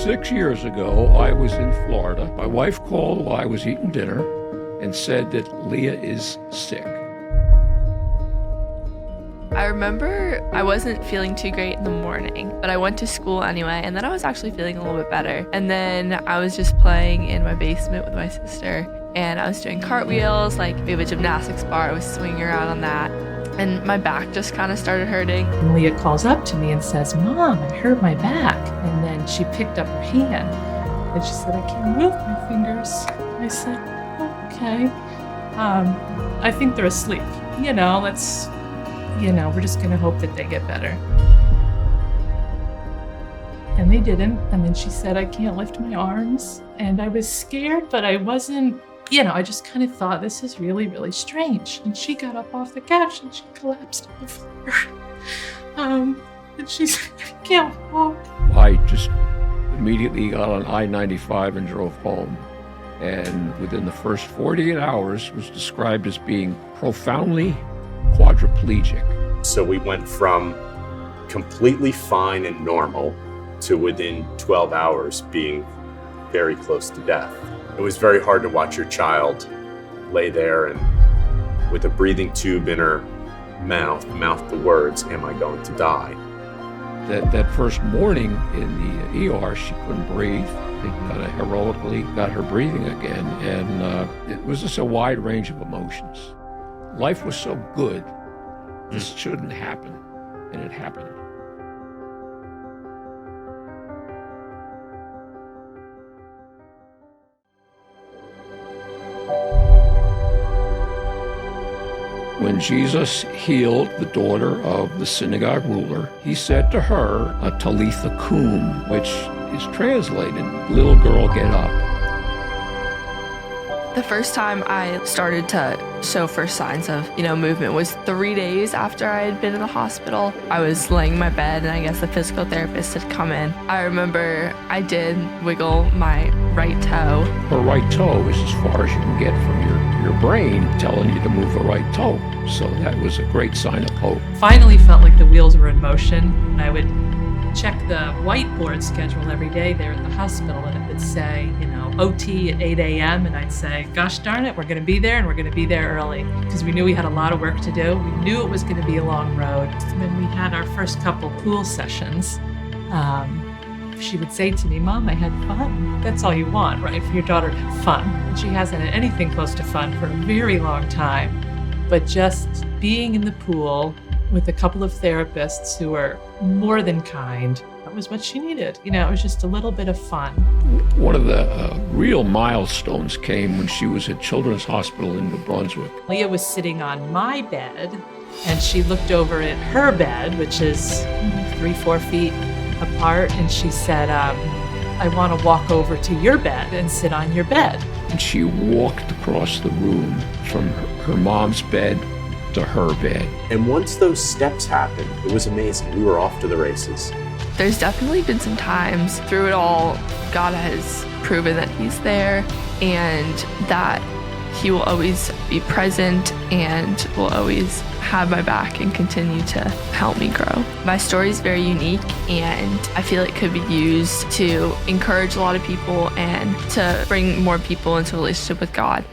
6 years ago, I was in Florida. My wife called while I was eating dinner and said that Leah is sick. I remember I wasn't feeling too great in the morning, but I went to school anyway, and then I was actually feeling a little bit better. And then I was just playing in my basement with my sister, and I was doing cartwheels, like we have a gymnastics bar, I was swinging around on that, and my back just kind of started hurting. And Leah calls up to me and says, "Mom, I hurt my back." And then she picked up her hand, and she said, "I can't move my fingers." I said, "Okay, I think they're asleep. We're just gonna hope that they get better." And they didn't. And then she said, "I can't lift my arms." And I was scared, but I wasn't, I just kind of thought, this is really, really strange. And she got up off the couch and she collapsed on the floor. And she said, "I can't walk." I just immediately got on I-95 and drove home. And within the first 48 hours was described as being profoundly quadriplegic. So we went from completely fine and normal to within 12 hours being very close to death. It was very hard to watch your child lay there and with a breathing tube in her mouth the words, "Am I going to die?" That first morning in the ER, she couldn't breathe. They kind of heroically got her breathing again, and it was just a wide range of emotions. Life was so good, this shouldn't happen, and it happened. When Jesus healed the daughter of the synagogue ruler, he said to her, a Talitha kum, which is translated, "Little girl, get up." The first time I started to show first signs of, movement was 3 days after I had been in the hospital. I was laying in my bed, and I guess the physical therapist had come in. I remember I did wiggle my right toe. Her right toe is as far as you can get from your brain telling you to move the right toe. So that was a great sign of hope. Finally felt like the wheels were in motion. I would check the whiteboard schedule every day there at the hospital, and it would say, OT at 8 a.m. And I'd say, gosh darn it, we're going to be there, and we're going to be there early, because we knew we had a lot of work to do. We knew it was going to be a long road. When we had our first couple pool sessions, she would say to me, "Mom, I had fun." That's all you want, right? For your daughter to have fun. And she hasn't had anything close to fun for a very long time. But just being in the pool with a couple of therapists who were more than kind, that was what she needed. It was just a little bit of fun. One of the real milestones came when she was at Children's Hospital in New Brunswick. Leah was sitting on my bed, and she looked over at her bed, which is 3-4 feet apart, and she said, "I want to walk over to your bed and sit on your bed." And she walked across the room from her mom's bed to her bed. And once those steps happened, it was amazing. We were off to the races. There's definitely been some times through it all, God has proven that he's there and that he will always be present and will always have my back and continue to help me grow. My story is very unique, and I feel it could be used to encourage a lot of people and to bring more people into a relationship with God.